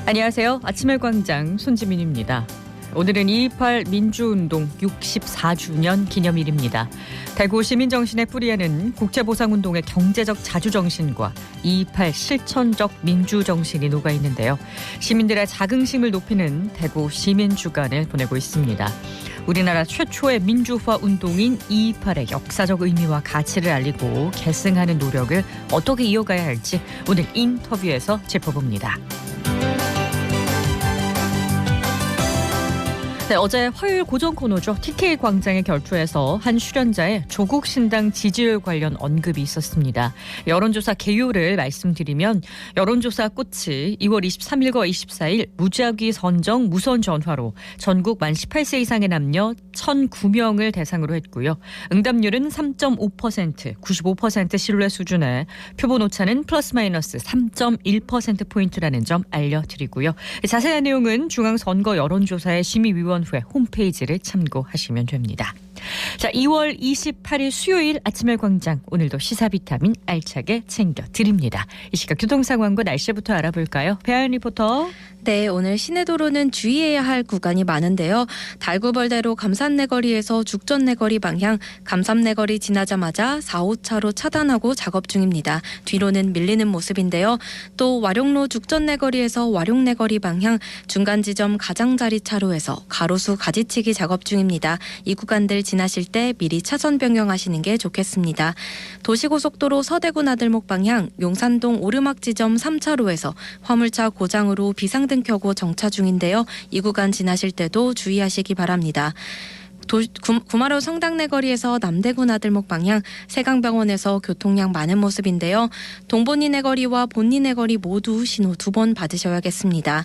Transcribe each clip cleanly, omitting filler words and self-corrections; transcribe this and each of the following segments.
안녕하세요. 아침의 광장 손지민입니다. 오늘은 2.28 민주운동 64주년 기념일입니다. 대구 시민정신의 뿌리에는 국제보상운동의 경제적 자주정신과 2.28 실천적 민주정신이 녹아있는데요. 시민들의 자긍심을 높이는 대구 시민주간을 보내고 있습니다. 우리나라 최초의 민주화 운동인 2.28의 역사적 의미와 가치를 알리고 계승하는 노력을 어떻게 이어가야 할지 오늘 인터뷰에서 짚어봅니다. 네, 어제 화요일 고정 코너죠. TK 광장의 결투에서 한 출연자의 조국 신당 지지율 관련 언급이 있었습니다. 여론조사 개요를 말씀드리면 여론조사 꽃이 2월 23일과 24일 무작위 선정 무선 전화로 전국 만 18세 이상의 남녀 1,009명을 대상으로 했고요. 응답률은 3.5%, 95% 신뢰 수준에 표본 오차는 플러스 마이너스 3.1%포인트라는 점 알려드리고요. 자세한 내용은 중앙선거 여론조사의 심의위원회 홈페이지를 참고하시면 됩니다. 자, 2월 28일 수요일 아침의 광장, 오늘도 시사 비타민 알차게 챙겨드립니다. 이 시각 교통 상황과 날씨부터 알아볼까요? 배아연 리포터. 네, 오늘 시내도로는 주의해야 할 구간이 많은데요. 달구벌대로 감산내거리에서 죽전내거리 방향, 감삼내거리 지나자마자 4, 5차로 차단하고 작업 중입니다. 뒤로는 밀리는 모습인데요. 또 와룡로 죽전내거리에서 와룡내거리 방향, 중간 지점 가장자리 차로에서 가로수 가지치기 작업 중입니다. 이 구간들 지나실 때 미리 차선 변경하시는 게 좋겠습니다. 도시고속도로 서대구 나들목 방향, 용산동 오르막 지점 3차로에서 화물차 고장으로 비상등 켜고 정차 중인데요. 이 구간 지나실 때도 주의하시기 바랍니다. 구마로 성당내거리에서 남대구 나들목 방향, 세강병원에서 교통량 많은 모습인데요. 동본리내거리와 본리내거리 모두 신호 2번 받으셔야겠습니다.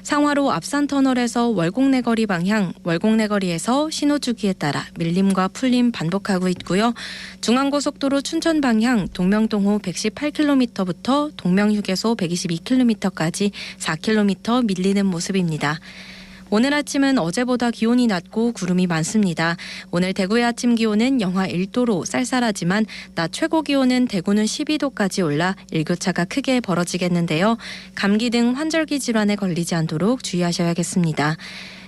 상화로 앞산터널에서 월곡내거리 방향, 월곡내거리에서 신호 주기에 따라 밀림과 풀림 반복하고 있고요. 중앙고속도로 춘천 방향, 동명동호 118km부터 동명휴게소 122km까지 4km 밀리는 모습입니다. 오늘 아침은 어제보다 기온이 낮고 구름이 많습니다. 오늘 대구의 아침 기온은 영하 1도로 쌀쌀하지만 낮 최고 기온은 대구는 12도까지 올라 일교차가 크게 벌어지겠는데요. 감기 등 환절기 질환에 걸리지 않도록 주의하셔야겠습니다.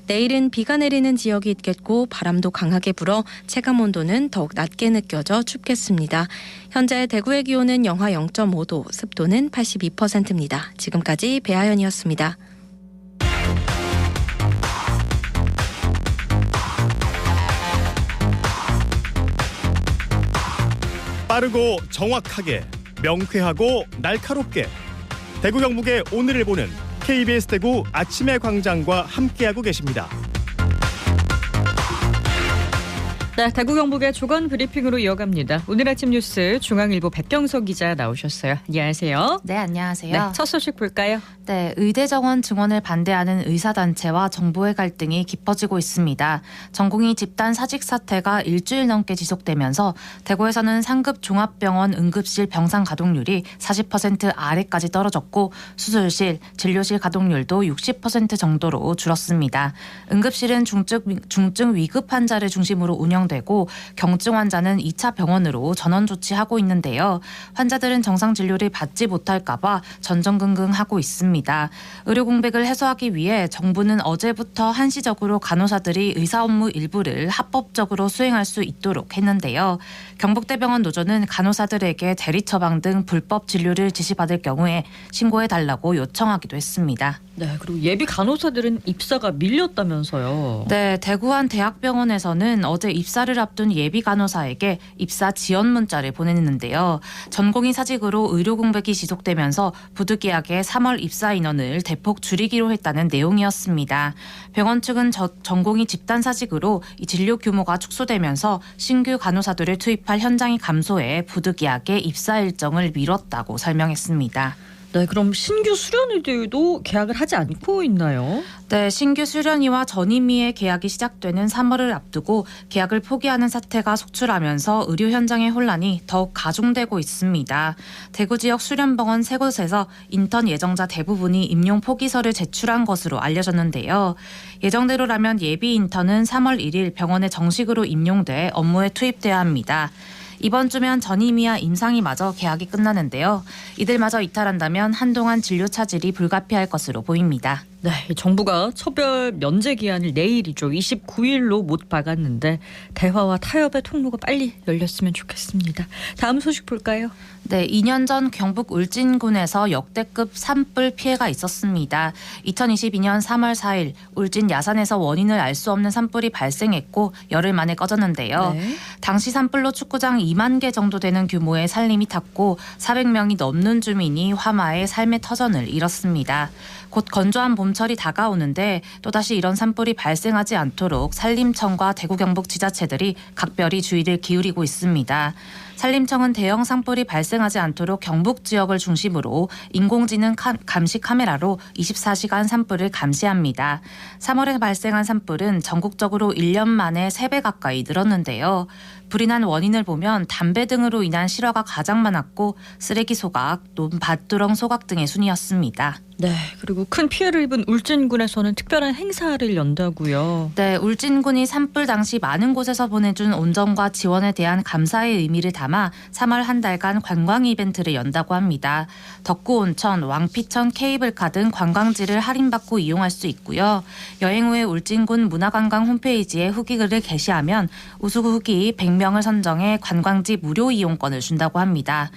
내일은 비가 내리는 지역이 있겠고 바람도 강하게 불어 체감온도는 더욱 낮게 느껴져 춥겠습니다. 현재 대구의 기온은 영하 0.5도, 습도는 82%입니다. 지금까지 배아연이었습니다. 빠르고 정확하게, 명쾌하고 날카롭게 대구 경북의 오늘을 보는 KBS 대구 아침의 광장과 함께하고 계십니다. 네, 대구 경북의 조건 브리핑으로 이어갑니다. 오늘 아침 뉴스 중앙일보 백경석 기자 나오셨어요. 안녕하세요. 네, 안녕하세요. 네, 첫 소식 볼까요? 네, 의대 정원 증원을 반대하는 의사단체와 정부의 갈등이 깊어지고 있습니다. 전공의 집단 사직 사태가 일주일 넘게 지속되면서 대구에서는 상급 종합병원 응급실 병상 가동률이 40% 아래까지 떨어졌고 수술실, 진료실 가동률도 60% 정도로 줄었습니다. 응급실은 중증 위급 환자를 중심으로 운영되고 경증 환자는 2차 병원으로 전원 조치하고 있는데요. 환자들은 정상 진료를 받지 못할까 봐 전전긍긍하고 있습니다. 의료 공백을 해소하기 위해 정부는 어제부터 한시적으로 간호사들이 의사 업무 일부를 합법적으로 수행할 수 있도록 했는데요. 경북대병원 노조는 간호사들에게 대리 처방 등 불법 진료를 지시받을 경우에 신고해달라고 요청하기도 했습니다. 네, 그리고 예비 간호사들은 입사가 밀렸다면서요. 네, 대구 한 대학병원에서는 어제 입사를 앞둔 예비 간호사에게 입사 지원 문자를 보냈는데요. 전공의 사직으로 의료 공백이 지속되면서 부득이하게 3월 입사 인원을 대폭 줄이기로 했다는 내용이었습니다. 병원 측은 전공의 집단 사직으로 이 진료 규모가 축소되면서 신규 간호사들을 투입할 현장이 감소해 부득이하게 입사 일정을 미뤘다고 설명했습니다. 네, 그럼 신규 수련의들도 계약을 하지 않고 있나요? 네, 신규 수련의와 전임의의 계약이 시작되는 3월을 앞두고 계약을 포기하는 사태가 속출하면서 의료 현장의 혼란이 더욱 가중되고 있습니다. 대구 지역 수련병원 3곳에서 인턴 예정자 대부분이 임용 포기서를 제출한 것으로 알려졌는데요. 예정대로라면 예비 인턴은 3월 1일 병원에 정식으로 임용돼 업무에 투입돼야 합니다. 이번 주면 전임이와 임상이마저 계약이 끝나는데요. 이들마저 이탈한다면 한동안 진료 차질이 불가피할 것으로 보입니다. 네, 정부가 처벌 면제 기한을 내일이죠. 29일로 못 박았는데 대화와 타협의 통로가 빨리 열렸으면 좋겠습니다. 다음 소식 볼까요? 네, 2년 전 경북 울진군에서 역대급 산불 피해가 있었습니다. 2022년 3월 4일 울진 야산에서 원인을 알 수 없는 산불이 발생했고 열흘 만에 꺼졌는데요. 네. 당시 산불로 축구장 2만 개 정도 되는 규모의 산림이 탔고 400명이 넘는 주민이 화마에 삶의 터전을 잃었습니다. 곧 건조한 봄철이 다가오는데 또다시 이런 산불이 발생하지 않도록 산림청과 대구 경북 지자체들이 각별히 주의를 기울이고 있습니다. 산림청은 대형 산불이 발생하지 않도록 경북 지역을 중심으로 인공지능 감시 카메라로 24시간 산불을 감시합니다. 3월에 발생한 산불은 전국적으로 1년 만에 3배 가까이 늘었는데요. 불이 난 원인을 보면 담배 등으로 인한 실화가 가장 많았고 쓰레기 소각, 밭두렁 소각 등의 순이었습니다. 네, 그리고 큰 피해를 입은 울진군에서는 특별한 행사를 연다고요. 네, 울진군이 산불 당시 많은 곳에서 보내준 온정과 지원에 대한 감사의 의미를 담아 3월 한 달간 관광 이벤트를 연다고 합니다. 덕구온천, 왕피천, 케이블카 등 관광지를 할인받고 이용할 수 있고요. 여행 후에 울진군 문화관광 홈페이지에 후기글을 게시하면 우수 후기 100명을 선정해 관광지 무료 이용권을 준다고 합니다.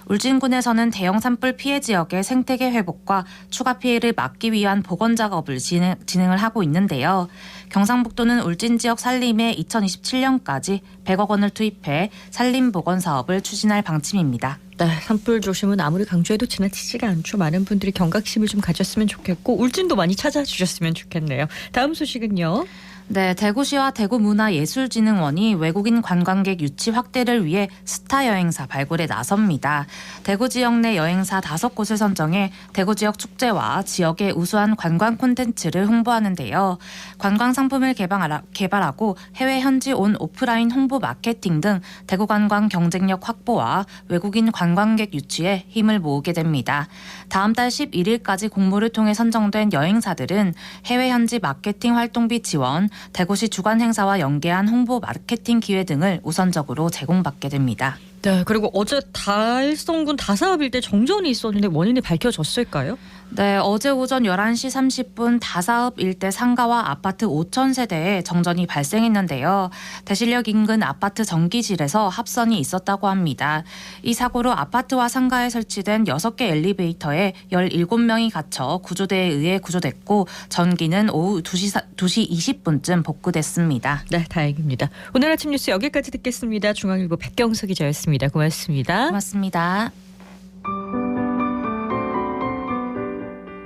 울진군에서는 대형 산불 피해 지역의 생태계 회복과 추가 피해를 막기 위한 복원 작업을 진행을 하고 있는데요. 경상북도는 울진 지역 산림에 2027년까지 100억 원을 투입해 산림 복원 사업을 추진할 방침입니다. 네, 산불 조심은 아무리 강조해도 지나치지가 않죠. 많은 분들이 경각심을 좀 가졌으면 좋겠고 울진도 많이 찾아주셨으면 좋겠네요. 다음 소식은요. 네, 대구시와 대구문화예술진흥원이 외국인 관광객 유치 확대를 위해 스타 여행사 발굴에 나섭니다. 대구 지역 내 여행사 5곳을 선정해 대구 지역 축제와 지역의 우수한 관광 콘텐츠를 홍보하는데요. 관광 상품을 개발하고 해외 현지 온 오프라인 홍보 마케팅 등 대구 관광 경쟁력 확보와 외국인 관광객 유치에 힘을 모으게 됩니다. 다음 달 11일까지 공모를 통해 선정된 여행사들은 해외 현지 마케팅 활동비 지원, 대구시 주관 행사와 연계한 홍보 마케팅 기회 등을 우선적으로 제공받게 됩니다. 네, 그리고 어제 달성군 다사업 일대 정전이 있었는데 원인이 밝혀졌을까요? 네, 어제 오전 11시 30분 다사읍 일대 상가와 아파트 5천 세대에 정전이 발생했는데요. 대실역 인근 아파트 전기실에서 합선이 있었다고 합니다. 이 사고로 아파트와 상가에 설치된 6개 엘리베이터에 17명이 갇혀 구조대에 의해 구조됐고 전기는 오후 2시 20분쯤 복구됐습니다. 네, 다행입니다. 오늘 아침 뉴스 여기까지 듣겠습니다. 중앙일보 백경석 기자였습니다. 고맙습니다. 고맙습니다.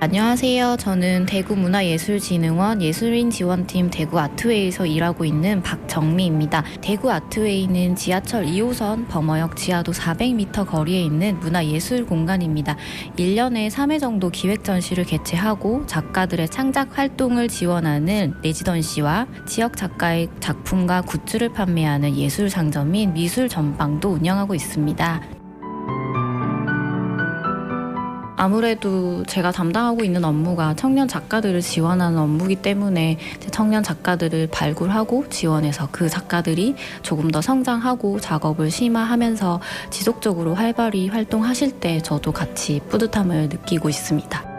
안녕하세요. 저는 대구문화예술진흥원 예술인지원팀 대구아트웨이에서 일하고 있는 박정미입니다. 대구아트웨이는 지하철 2호선 범어역 지하도 400m 거리에 있는 문화예술 공간입니다. 1년에 3회 정도 기획전시를 개최하고 작가들의 창작 활동을 지원하는 레지던시와 지역 작가의 작품과 굿즈를 판매하는 예술 상점인 미술 전방도 운영하고 있습니다. 아무래도 제가 담당하고 있는 업무가 청년 작가들을 지원하는 업무이기 때문에 청년 작가들을 발굴하고 지원해서 그 작가들이 조금 더 성장하고 작업을 심화하면서 지속적으로 활발히 활동하실 때 저도 같이 뿌듯함을 느끼고 있습니다.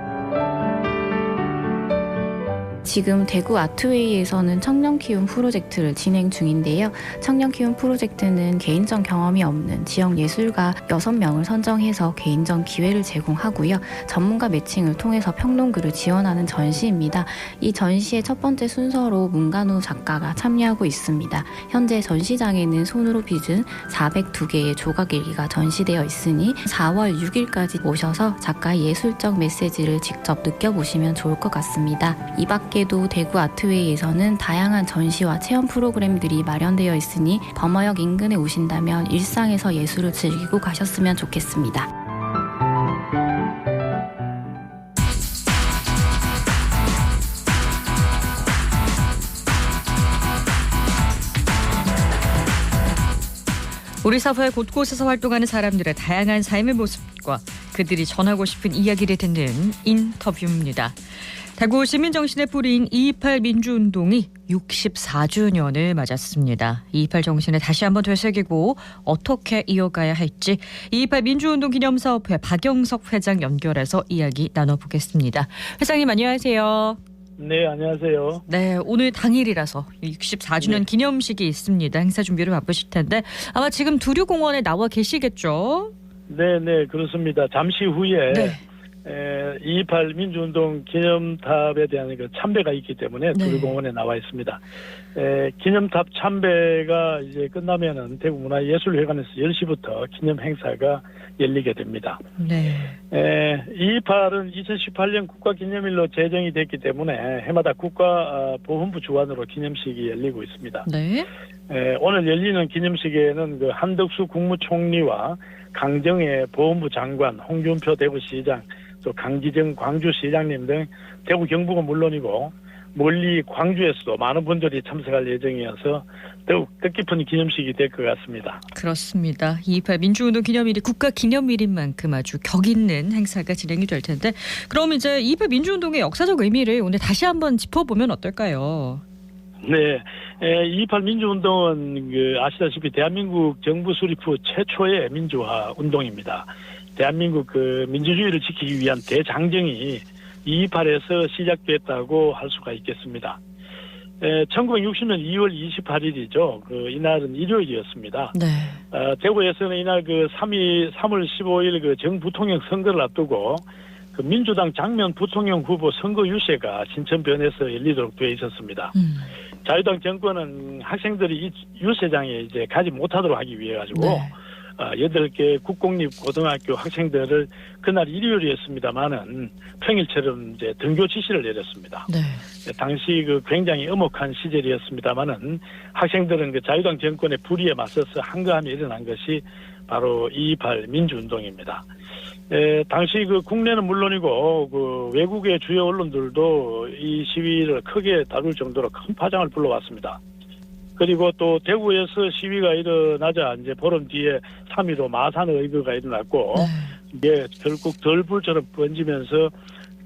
지금 대구 아트웨이에서는 청년 키움 프로젝트를 진행 중인데요. 청년 키움 프로젝트는 개인전 경험이 없는 지역 예술가 6명을 선정해서 개인전 기회를 제공하고요. 전문가 매칭을 통해서 평론글을 지원하는 전시입니다. 이 전시의 첫 번째 순서로 문간우 작가가 참여하고 있습니다. 현재 전시장에는 손으로 빚은 402개의 조각일기가 전시되어 있으니 4월 6일까지 오셔서 작가의 예술적 메시지를 직접 느껴보시면 좋을 것 같습니다. 이 밖에도 대구 아트웨이에서는 다양한 전시와 체험 프로그램들이 마련되어 있으니 범어역 인근에 오신다면 일상에서 예술을 즐기고 가셨으면 좋겠습니다. 우리 사회 곳곳에서 활동하는 사람들의 다양한 삶의 모습과 그들이 전하고 싶은 이야기를 듣는 인터뷰입니다. 대구 시민정신의 뿌리인 2.28 민주운동이 64주년을 맞았습니다. 2.28 정신을 다시 한번 되새기고 어떻게 이어가야 할지 2.28 민주운동 기념사업회 박영석 회장 연결해서 이야기 나눠보겠습니다. 회장님 안녕하세요. 네, 안녕하세요. 네, 오늘 당일이라서 64주년 기념식이 있습니다. 행사 준비를 바쁘실 텐데 아마 지금 두류공원에 나와 계시겠죠? 네, 그렇습니다. 잠시 후에 네. 2.28 민주운동 기념탑에 대한 그 참배가 있기 때문에 네. 두류공원에 나와 있습니다. 기념탑 참배가 이제 끝나면은 대구문화예술회관에서 10시부터 기념 행사가 열리게 됩니다. 네. 2.28은 2018년 국가기념일로 제정이 됐기 때문에 해마다 국가보훈부 주관으로 기념식이 열리고 있습니다. 네. 오늘 열리는 기념식에는 그 한덕수 국무총리와 강정혜 보훈부 장관, 홍준표 대구시장, 또 강기정 광주시장님 등 대구 경북은 물론이고 멀리 광주에서도 많은 분들이 참석할 예정이어서 더욱 뜻깊은 기념식이 될 것 같습니다. 그렇습니다. 2.28 민주운동 기념일이 국가기념일인 만큼 아주 격 있는 행사가 진행이 될 텐데 그럼 이제 2.28 민주운동의 역사적 의미를 오늘 다시 한번 짚어보면 어떨까요? 네, 2.28 민주운동은 아시다시피 대한민국 정부 수립 후 최초의 민주화 운동입니다. 대한민국 민주주의를 지키기 위한 대장정이 2.28에서 시작됐다고 할 수가 있겠습니다. 1960년 2월 28일이죠. 이날은 일요일이었습니다. 네. 대구에서는 이날 3월 15일 정부통령 선거를 앞두고 민주당 장면 부통령 후보 선거 유세가 신천변에서 열리도록 되어 있었습니다. 자유당 정권은 학생들이 이 유세장에 이제 가지 못하도록 하기 위해 가지고 네. 8개 국공립 고등학교 학생들을 그날 일요일이었습니다만은 평일처럼 이제 등교 지시를 내렸습니다. 네. 당시 굉장히 엄혹한 시절이었습니다만은 학생들은 자유당 정권의 불의에 맞서서 한가함이 일어난 것이 바로 2.28 민주운동입니다. 당시 국내는 물론이고 외국의 주요 언론들도 이 시위를 크게 다룰 정도로 큰 파장을 불러왔습니다. 그리고 또 대구에서 시위가 일어나자 이제 보름 뒤에 3.15 마산의거가 일어났고 이게 결국 덜불처럼 번지면서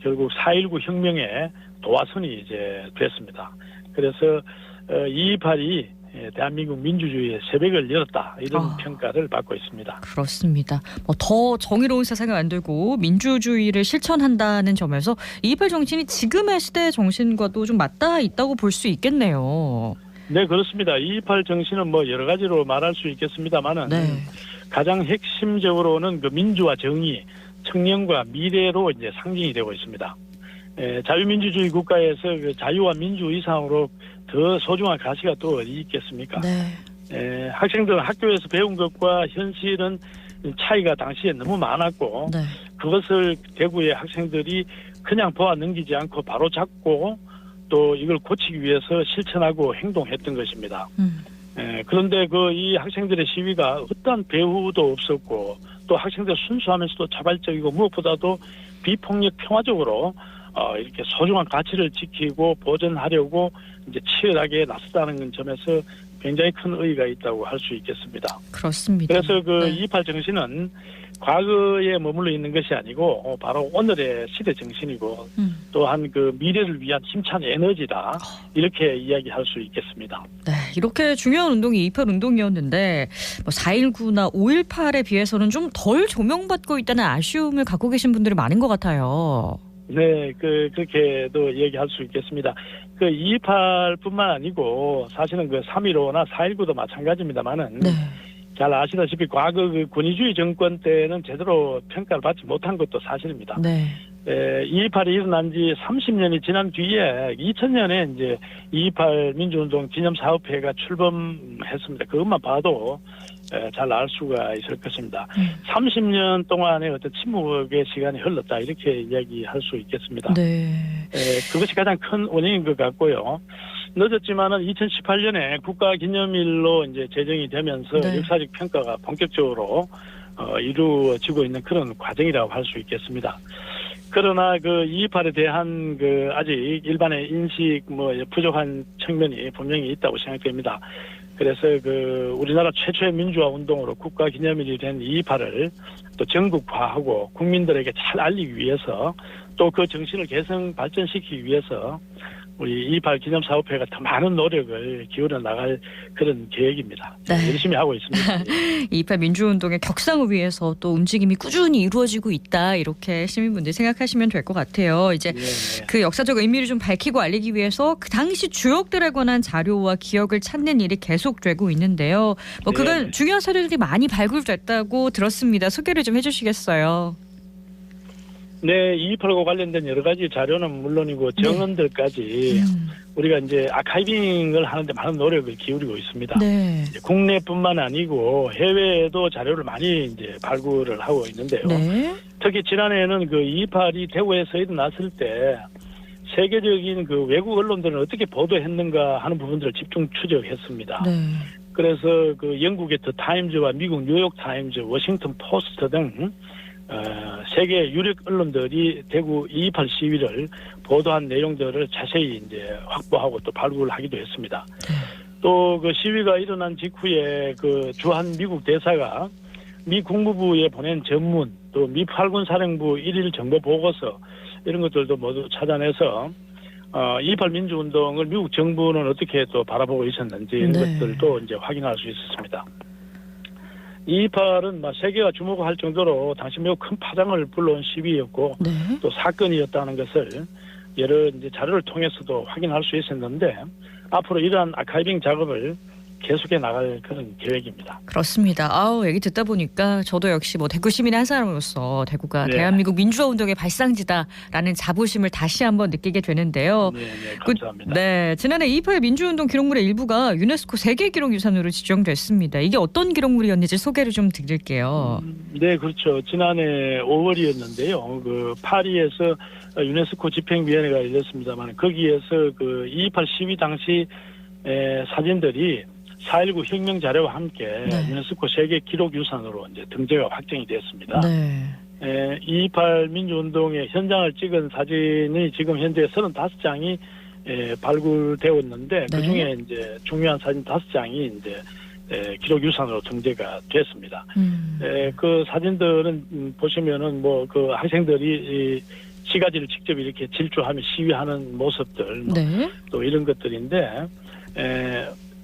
결국 4.19 혁명의 도화선이 이제 됐습니다. 그래서 2.28이 대한민국 민주주의의 새벽을 열었다 이런 평가를 받고 있습니다. 그렇습니다. 더 정의로운 세상을 만들고 민주주의를 실천한다는 점에서 2.28 정신이 지금의 시대 정신과도 좀 맞닿아 있다고 볼 수 있겠네요. 네, 그렇습니다. 2.28 정신은 여러 가지로 말할 수 있겠습니다만은 가장 핵심적으로는 민주와 정의, 청년과 미래로 이제 상징이 되고 있습니다. 자유민주주의 국가에서 자유와 민주 이상으로 더 소중한 가치가 또 어디 있겠습니까? 네. 학생들은 학교에서 배운 것과 현실은 차이가 당시에 너무 많았고 그것을 대구의 학생들이 그냥 보아 넘기지 않고 바로 잡고 또 이걸 고치기 위해서 실천하고 행동했던 것입니다. 그런데 이 학생들의 시위가 어떠한 배후도 없었고 또 학생들 순수하면서도 자발적이고 무엇보다도 비폭력 평화적으로 이렇게 소중한 가치를 지키고 보존하려고 이제 치열하게 나섰다는 점에서 굉장히 큰 의의가 있다고 할 수 있겠습니다. 그렇습니다. 그래서 2.28 정신은 과거에 머물러 있는 것이 아니고 바로 오늘의 시대 정신이고 또한 미래를 위한 힘찬 에너지다 이렇게 이야기할 수 있겠습니다. 네, 이렇게 중요한 운동이 2.28 운동이었는데 4.19나 5.18에 비해서는 좀 덜 조명받고 있다는 아쉬움을 갖고 계신 분들이 많은 것 같아요. 네, 그렇게도 얘기할 수 있겠습니다. 2.28뿐만 아니고 사실은 3.15나 4.19도 마찬가지입니다만은 잘 아시다시피 과거 권위주의 정권 때는 제대로 평가를 받지 못한 것도 사실입니다. 2.28이 일어난 지 30년이 지난 뒤에 2000년에 이제 2.28 민주운동 기념사업회가 출범했습니다. 그것만 봐도 잘 알 수가 있을 것입니다. 30년 동안의 어떤 침묵의 시간이 흘렀다 이렇게 이야기할 수 있겠습니다. 그것이 가장 큰 원인인 것 같고요. 늦었지만은 2018년에 국가기념일로 이제 제정이 되면서 역사적 평가가 본격적으로 이루어지고 있는 그런 과정이라고 할 수 있겠습니다. 그러나 2.28에 대한 아직 일반의 인식 부족한 측면이 분명히 있다고 생각됩니다. 그래서 그 우리나라 최초의 민주화 운동으로 국가 기념일이 된 2.28을 또 전국화하고 국민들에게 잘 알리기 위해서 또 그 정신을 개성 발전시키기 위해서 우리 2.28 기념사업회가 더 많은 노력을 기울여 나갈 그런 계획입니다. 네. 열심히 하고 있습니다. 2.28 민주운동의 격상을 위해서 또 움직임이 꾸준히 이루어지고 있다. 이렇게 시민분들이 생각하시면 될 것 같아요. 이제 그 역사적 의미를 좀 밝히고 알리기 위해서 그 당시 주역들에 관한 자료와 기억을 찾는 일이 계속되고 있는데요. 뭐 그간 중요한 사료들이 많이 발굴됐다고 들었습니다. 소개를 좀 해주시겠어요? 네, 2.28과 관련된 여러 가지 자료는 물론이고 정언들까지 우리가 이제 아카이빙을 하는데 많은 노력을 기울이고 있습니다. 네. 이제 국내뿐만 아니고 해외에도 자료를 많이 이제 발굴을 하고 있는데요. 네. 특히 지난해에는 그 2.28이 대구에서 일어났을 때 세계적인 그 외국 언론들은 어떻게 보도했는가 하는 부분들을 집중 추적했습니다. 네. 그래서 그 영국의 더 타임즈와 미국 뉴욕 타임즈, 워싱턴 포스트 등 세계 유력 언론들이 대구 2.28 시위를 보도한 내용들을 자세히 이제 확보하고 또 발굴하기도 했습니다. 또 그 시위가 일어난 직후에 그 주한 미국 대사가 미 국무부에 보낸 전문 또 미 팔군 사령부 1일 정보 보고서 이런 것들도 모두 찾아내서 2.28 민주운동을 미국 정부는 어떻게 또 바라보고 있었는지 이런 것들도 이제 확인할 수 있었습니다. 2.28은 세계가 주목할 정도로 당시 매우 큰 파장을 불러온 시위였고 또 사건이었다는 것을 여러 이제 자료를 통해서도 확인할 수 있었는데 앞으로 이러한 아카이빙 작업을 계속해 나갈 그런 계획입니다. 그렇습니다. 얘기 듣다 보니까 저도 역시 뭐 대구 시민의 한 사람으로서 대구가 대한민국 민주화 운동의 발상지다라는 자부심을 다시 한번 느끼게 되는데요. 네, 감사합니다. 지난해 2.28 민주운동 기록물의 일부가 유네스코 세계기록유산으로 지정됐습니다. 이게 어떤 기록물이었는지 소개를 좀 드릴게요. 네, 그렇죠. 지난해 5월이었는데요. 그 파리에서 유네스코 집행위원회가 열렸습니다만 거기에서 그 2.28 시위 당시 사진들이 4.19 혁명 자료와 함께 유네스코 세계 기록유산으로 이제 등재가 확정이 됐습니다. 2.28 민주운동의 현장을 찍은 사진이 지금 현재 35장이 발굴되었는데 그중에 이제 중요한 사진 5장이 이제 기록유산으로 등재가 됐습니다. 그 사진들은 보시면은 뭐 그 학생들이 시가지를 직접 이렇게 질주하며 시위하는 모습들 또 이런 것들인데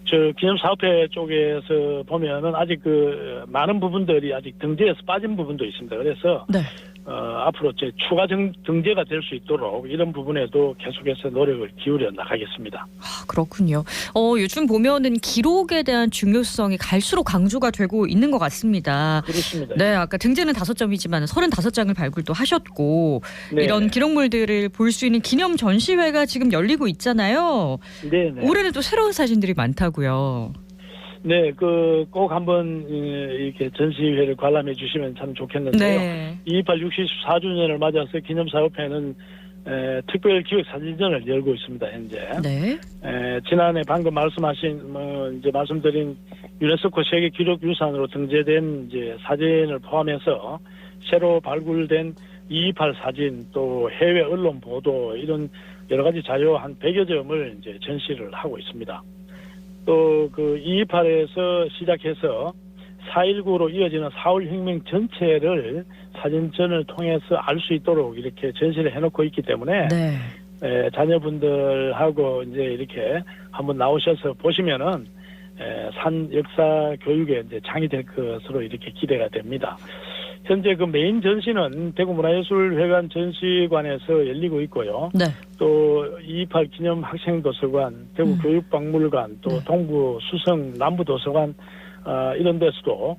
저 기념사업회 쪽에서 보면은 아직 그 많은 부분들이 아직 등재에서 빠진 부분도 있습니다. 그래서 앞으로 추가 등재가 될 수 있도록 이런 부분에도 계속해서 노력을 기울여 나가겠습니다. 그렇군요. 요즘 보면은 기록에 대한 중요성이 갈수록 강조가 되고 있는 것 같습니다. 그렇습니다. 네, 아까 등재는 5점이지만 35장을 발굴도 하셨고 이런 기록물들을 볼 수 있는 기념 전시회가 지금 열리고 있잖아요. 올해는 또 새로운 사진들이 많다고요. 네, 꼭 한번 이렇게 전시회를 관람해 주시면 참 좋겠는데요. 2.28 64주년을 맞아서 기념사업회는 특별 기획 사진전을 열고 있습니다. 현재. 지난해 방금 말씀드린 유네스코 세계 기록유산으로 등재된 이제 사진을 포함해서 새로 발굴된 2.28 사진 또 해외 언론 보도 이런 여러 가지 자료 한 100여 점을 이제 전시를 하고 있습니다. 또 그 2.28에서 시작해서 4.19로 이어지는 4.5 혁명 전체를 사진전을 통해서 알 수 있도록 이렇게 전시를 해놓고 있기 때문에 자녀분들하고 이제 이렇게 한번 나오셔서 보시면은 산 역사 교육에 이제 장이 될 것으로 이렇게 기대가 됩니다. 현재 그 메인 전시는 대구문화예술회관 전시관에서 열리고 있고요. 또 2.28 기념 학생도서관, 대구교육박물관, 또 동부 수성 남부도서관 이런 데서도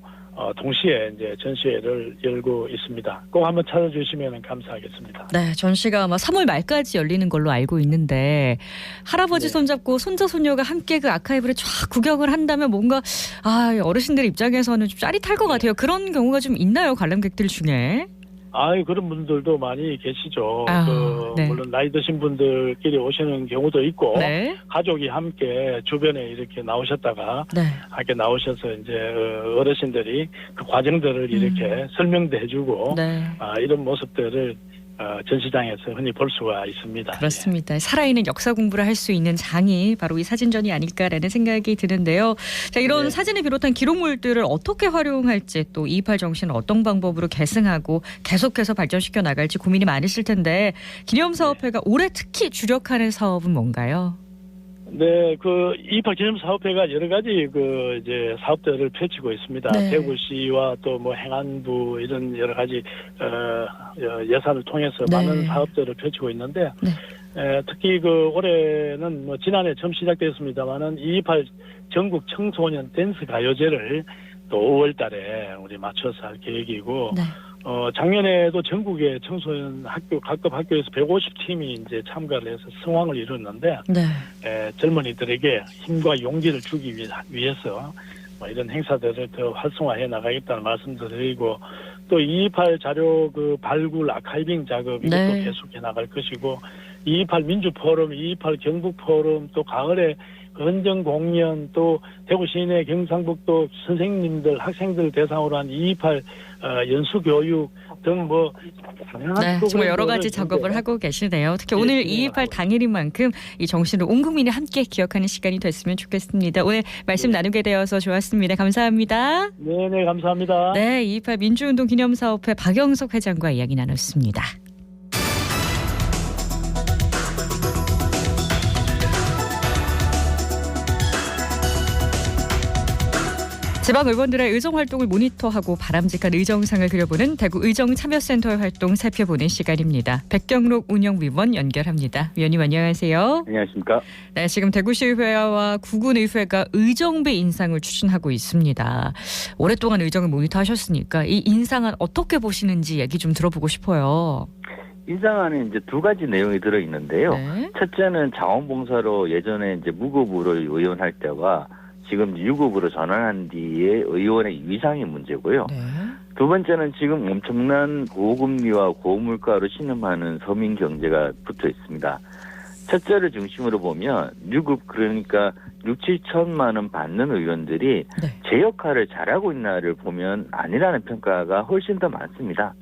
동시에 이제 전시회를 열고 있습니다. 꼭 한번 찾아주시면 감사하겠습니다. 네, 전시가 아마 3월 말까지 열리는 걸로 알고 있는데 할아버지 손잡고 손자 손녀가 함께 그 아카이브를 쫙 구경을 한다면 뭔가 어르신들 입장에서는 좀 짜릿할 것 같아요. 그런 경우가 좀 있나요, 관람객들 중에? 그런 분들도 많이 계시죠. 물론 나이 드신 분들끼리 오시는 경우도 있고, 가족이 함께 주변에 이렇게 나오셨다가, 함께 나오셔서 이제 어르신들이 그 과정들을 이렇게 설명도 해주고, 이런 모습들을 전시장에서 흔히 볼 수가 있습니다. 그렇습니다. 살아있는 역사 공부를 할 수 있는 장이 바로 이 사진전이 아닐까라는 생각이 드는데요. 자, 이런 네. 사진을 비롯한 기록물들을 어떻게 활용할지 또 228 정신을 어떤 방법으로 계승하고 계속해서 발전시켜 나갈지 고민이 많으실 텐데 기념사업회가 올해 특히 주력하는 사업은 뭔가요? 네, 그 228 기념사업회가 여러 가지 그 이제 사업들을 펼치고 있습니다. 네. 대구시와 또 뭐 행안부 이런 여러 가지 예산을 통해서 네. 많은 사업들을 펼치고 있는데 네. 특히 그 올해는 뭐 지난해 처음 시작됐습니다만은 228 전국 청소년 댄스 가요제를 또 5월달에 우리 맞춰서 할 계획이고. 네. 작년에도 전국의 청소년 학교, 각급 학교에서 150팀이 이제 참가를 해서 성황을 이뤘는데, 네. 젊은이들에게 힘과 용기를 주기 위해서 뭐 이런 행사들을 더 활성화해 나가겠다는 말씀도 드리고, 또 228 자료 그 발굴 아카이빙 작업 이것도 네. 계속해 나갈 것이고, 228 민주포럼, 228 경북포럼, 또 가을에 헌정 공연, 또 대구 시내 경상북도 선생님들, 학생들 대상으로 한 228 연수 교육 등 뭐 다양한 네, 정말 여러 프로그램들을 가지 작업을 이제 하고 계시네요. 특히 예, 오늘 진행하고 228 당일인 만큼 이 정신을 온 국민이 함께 기억하는 시간이 됐으면 좋겠습니다. 오늘 말씀 나누게 되어서 좋았습니다. 감사합니다. 네네 감사합니다. 네, 228 민주운동 기념사업회 박영석 회장과 이야기 나눴습니다. 지방 의원들의 의정 활동을 모니터하고 바람직한 의정상을 그려보는 대구 의정참여센터의 활동 살펴보는 시간입니다. 백경록 운영위원 연결합니다. 위원님 안녕하세요. 안녕하십니까. 네, 지금 대구시의회와 구군의회가 의정배 인상을 추진하고 있습니다. 오랫동안 의정을 모니터하셨으니까 이 인상안 어떻게 보시는지 얘기 좀 들어보고 싶어요. 인상안에 이제 두 가지 내용이 들어 있는데요. 네. 첫째는 자원봉사로 예전에 이제 무급으로 의원할 때와 지금 유급으로 전환한 뒤에 의원의 위상이 문제고요. 네. 두 번째는 지금 엄청난 고금리와 고물가로 신음하는 서민 경제가 붙어 있습니다. 첫째를 중심으로 보면 유급 그러니까 6,7천만 원 받는 의원들이 네. 제 역할을 잘하고 있나를 보면 아니라는 평가가 훨씬 더 많습니다.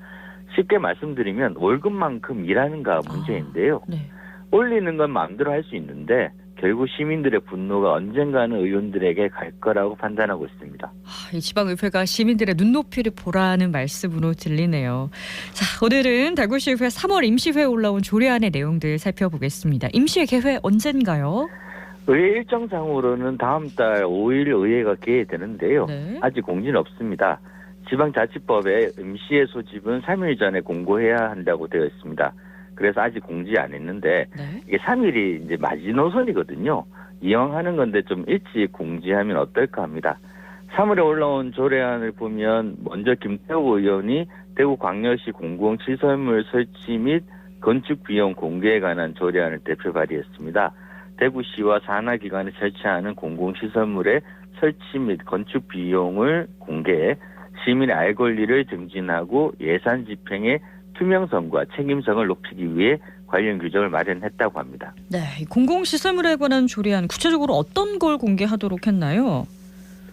쉽게 말씀드리면 월급만큼 일하는가 문제인데요. 네. 올리는 건 마음대로 할 수 있는데 결국 시민들의 분노가 언젠가는 의원들에게 갈 거라고 판단하고 있습니다. 이 지방의회가 시민들의 눈높이를 보라는 말씀으로 들리네요. 자, 오늘은 대구시의회 3월 임시회에 올라온 조례안의 내용들 살펴보겠습니다. 임시회 개회 언젠가요? 의회 일정상으로는 다음 달 5일 의회가 개회되는데요. 네. 아직 공지는 없습니다. 지방자치법에 임시회 소집은 3일 전에 공고해야 한다고 되어 있습니다. 그래서 아직 공지 안 했는데 네. 이게 3일이 이제 마지노선이거든요. 이왕 하는 건데 좀 일찍 공지하면 어떨까 합니다. 3월에 올라온 조례안을 보면 먼저 김태우 의원이 대구광역시 공공시설물 설치 및 건축 비용 공개에 관한 조례안을 대표 발의했습니다. 대구시와 산하기관에 설치하는 공공시설물의 설치 및 건축 비용을 공개해 시민의 알 권리를 증진하고 예산 집행의 투명성과 책임성을 높이기 위해 관련 규정을 마련했다고 합니다. 네, 공공시설물에 관한 조례안 구체적으로 어떤 걸 공개하도록 했나요?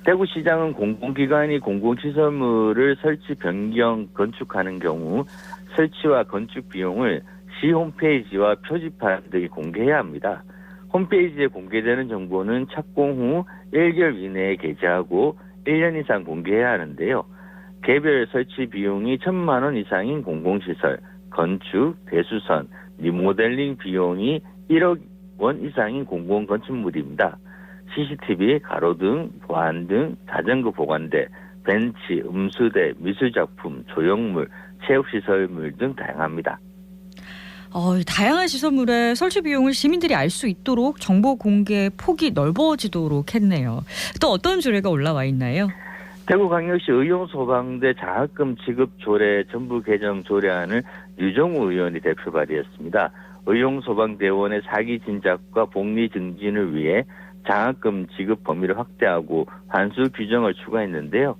대구시장은 공공기관이 공공시설물을 설치 변경 건축하는 경우 설치와 건축 비용을 시 홈페이지와 표지판 등에 공개해야 합니다. 홈페이지에 공개되는 정보는 착공 후 1개월 이내에 게재하고 1년 이상 공개해야 하는데요. 개별 설치 비용이 1,000만 원 이상인 공공시설, 건축, 대수선, 리모델링 비용이 1억 원 이상인 공공건축물입니다. CCTV, 가로등, 보안등, 자전거 보관대, 벤치, 음수대, 미술작품, 조형물, 체육시설물 등 다양합니다. 다양한 시설물의 설치 비용을 시민들이 알 수 있도록 정보 공개 폭이 넓어지도록 했네요. 또 어떤 조례가 올라와 있나요? 대구광역시 의용소방대 장학금 지급 조례 전부 개정 조례안을 유정우 의원이 대표 발의했습니다. 의용소방대원의 사기 진작과 복리 증진을 위해 장학금 지급 범위를 확대하고 환수 규정을 추가했는데요.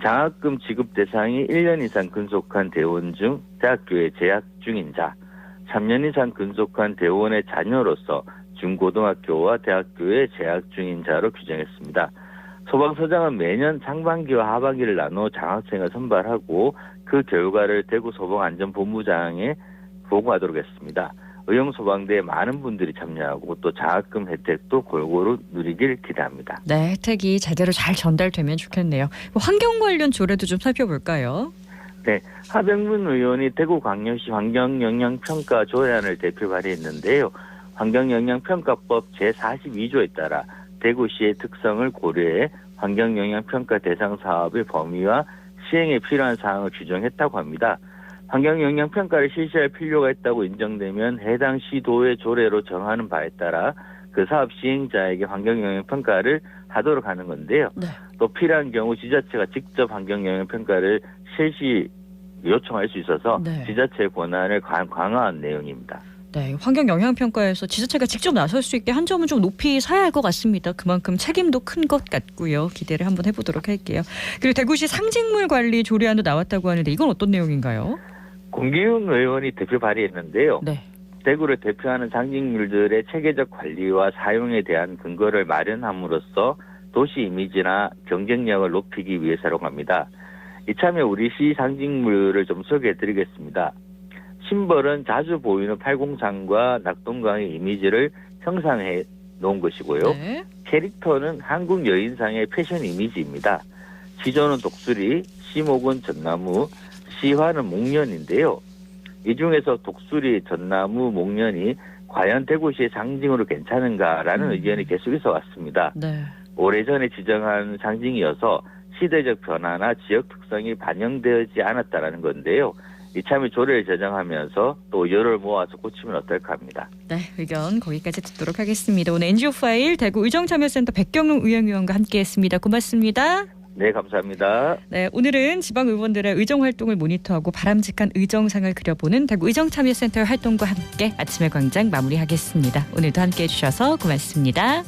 장학금 지급 대상이 1년 이상 근속한 대원 중 대학교에 재학 중인 자, 3년 이상 근속한 대원의 자녀로서 중고등학교와 대학교에 재학 중인 자로 규정했습니다. 소방서장은 매년 상반기와 하반기를 나눠 장학생을 선발하고 그 결과를 대구 소방안전본부장에 보고하도록 했습니다. 의용소방대에 많은 분들이 참여하고 또 장학금 혜택도 골고루 누리길 기대합니다. 네, 혜택이 제대로 잘 전달되면 좋겠네요. 환경 관련 조례도 좀 살펴볼까요? 네, 하병문 의원이 대구광역시 환경영향평가 조례안을 대표 발의했는데요. 환경영향평가법 제42조에 따라 대구시의 특성을 고려해 환경영향평가 대상 사업의 범위와 시행에 필요한 사항을 규정했다고 합니다. 환경영향평가를 실시할 필요가 있다고 인정되면 해당 시도의 조례로 정하는 바에 따라 그 사업 시행자에게 환경영향평가를 하도록 하는 건데요. 네. 또 필요한 경우 지자체가 직접 환경영향평가를 실시 요청할 수 있어서 네. 지자체의 권한을 강화한 내용입니다. 네, 환경 영향 평가에서 지자체가 직접 나설 수 있게 한 점은 좀 높이 사야 할 것 같습니다. 그만큼 책임도 큰 것 같고요. 기대를 한번 해보도록 할게요. 그리고 대구시 상징물 관리 조례안도 나왔다고 하는데 이건 어떤 내용인가요? 공기웅 의원이 대표 발의했는데요. 네. 대구를 대표하는 상징물들의 체계적 관리와 사용에 대한 근거를 마련함으로써 도시 이미지나 경쟁력을 높이기 위해서라고 합니다. 이참에 우리 시 상징물을 좀 소개해드리겠습니다. 심벌은 자주 보이는 팔공산과 낙동강의 이미지를 형상해 놓은 것이고요. 네. 캐릭터는 한국 여인상의 패션 이미지입니다. 시조는 독수리, 시목은 전나무, 시화는 목련인데요. 이 중에서 독수리, 전나무, 목련이 과연 대구시의 상징으로 괜찮은가라는 의견이 계속해서 왔습니다. 네. 오래전에 지정한 상징이어서 시대적 변화나 지역 특성이 반영되지 않았다라는 건데요. 이참에 조례를 제정하면서 또 열을 모아서 고치면 어떨까 합니다. 네, 의견 거기까지 듣도록 하겠습니다. 오늘 NGO 파일 대구 의정참여센터 백경룡 의용위원과 함께했습니다. 고맙습니다. 네, 감사합니다. 네, 오늘은 지방 의원들의 의정 활동을 모니터하고 바람직한 의정상을 그려보는 대구 의정참여센터의 활동과 함께 아침의 광장 마무리하겠습니다. 오늘도 함께해 주셔서 고맙습니다.